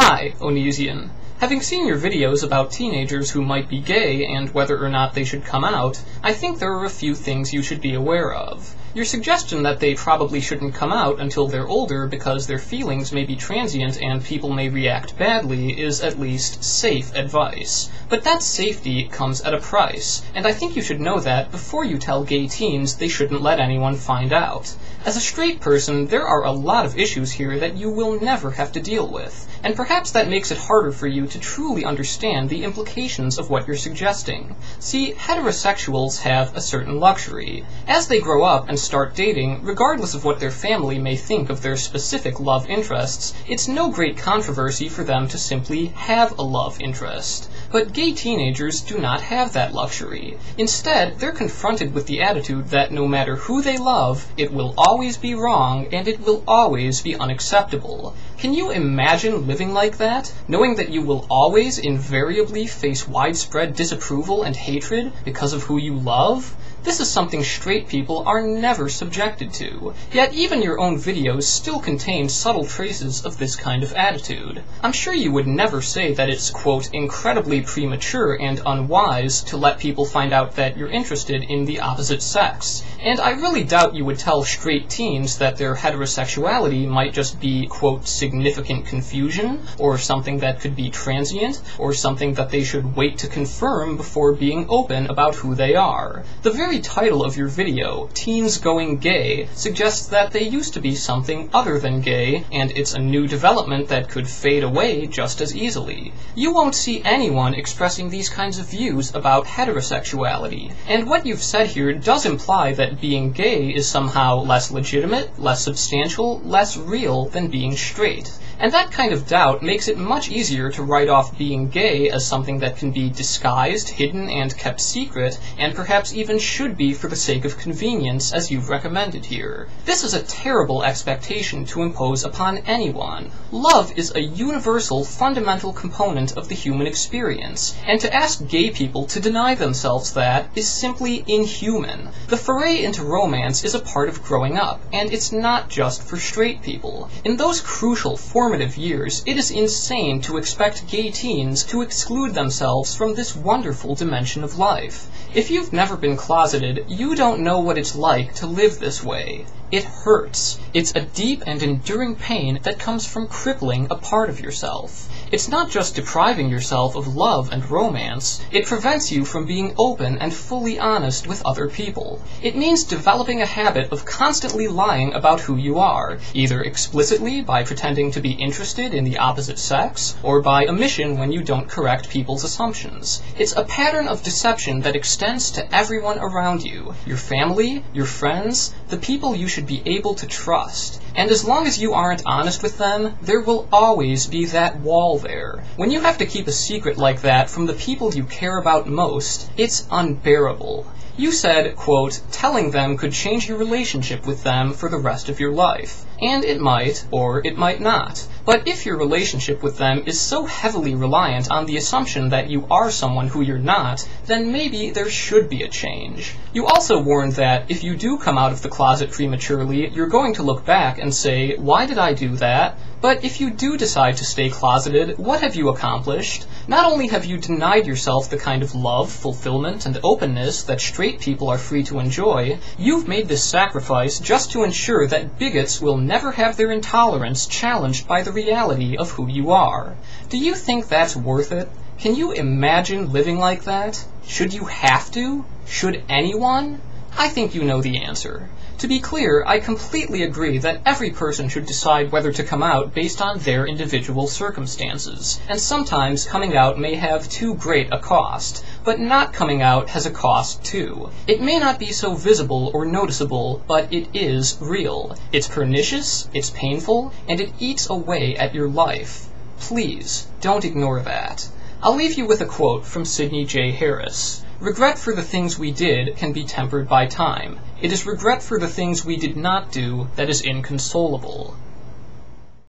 Hi, Onision. Having seen your videos about teenagers who might be gay and whether or not they should come out, I think there are a few things you should be aware of. Your suggestion that they probably shouldn't come out until they're older because their feelings may be transient and people may react badly is at least safe advice. But that safety comes at a price, and I think you should know that before you tell gay teens they shouldn't let anyone find out. As a straight person, there are a lot of issues here that you will never have to deal with, and perhaps that makes it harder for you to truly understand the implications of what you're suggesting. See, heterosexuals have a certain luxury. As they grow up and start dating, regardless of what their family may think of their specific love interests, it's no great controversy for them to simply have a love interest. But gay teenagers do not have that luxury. Instead, they're confronted with the attitude that no matter who they love, it will always be wrong and it will always be unacceptable. Can you imagine living like that, knowing that you will always invariably face widespread disapproval and hatred because of who you love? This is something straight people are never subjected to, yet even your own videos still contain subtle traces of this kind of attitude. I'm sure you would never say that it's, quote, incredibly premature and unwise to let people find out that you're interested in the opposite sex, and I really doubt you would tell straight teens that their heterosexuality might just be, quote, significant confusion, or something that could be transient, or something that they should wait to confirm before being open about who they are. The very title of your video, Teens Going Gay, suggests that they used to be something other than gay, and it's a new development that could fade away just as easily. You won't see anyone expressing these kinds of views about heterosexuality, and what you've said here does imply that being gay is somehow less legitimate, less substantial, less real than being straight. And that kind of doubt makes it much easier to write off being gay as something that can be disguised, hidden, and kept secret, and perhaps even should be for the sake of convenience, as you've recommended here. This is a terrible expectation to impose upon anyone. Love is a universal, fundamental component of the human experience, and to ask gay people to deny themselves that is simply inhuman. The foray into romance is a part of growing up, and it's not just for straight people. In those crucial formative years, it is insane to expect gay teens to exclude themselves from this wonderful dimension of life. If you've never been closeted, you don't know what it's like to live this way. It hurts. It's a deep and enduring pain that comes from crippling a part of yourself. It's not just depriving yourself of love and romance, it prevents you from being open and fully honest with other people. It means developing a habit of constantly lying about who you are, either explicitly by pretending to be interested in the opposite sex, or by omission when you don't correct people's assumptions. It's a pattern of deception that extends to everyone around you, your family, your friends, the people you should be able to trust. And as long as you aren't honest with them, there will always be that wall there. When you have to keep a secret like that from the people you care about most, it's unbearable. You said, quote, telling them could change your relationship with them for the rest of your life. And it might, or it might not. But if your relationship with them is so heavily reliant on the assumption that you are someone who you're not, then maybe there should be a change. You also warned that if you do come out of the closet prematurely, you're going to look back and say, why did I do that? But if you do decide to stay closeted, what have you accomplished? Not only have you denied yourself the kind of love, fulfillment, and openness that straight people are free to enjoy, you've made this sacrifice just to ensure that bigots will never have their intolerance challenged by the reality of who you are. Do you think that's worth it? Can you imagine living like that? Should you have to? Should anyone? I think you know the answer. To be clear, I completely agree that every person should decide whether to come out based on their individual circumstances, and sometimes coming out may have too great a cost, but not coming out has a cost too. It may not be so visible or noticeable, but it is real. It's pernicious, it's painful, and it eats away at your life. Please, don't ignore that. I'll leave you with a quote from Sidney J. Harris. Regret for the things we did can be tempered by time. It is regret for the things we did not do that is inconsolable.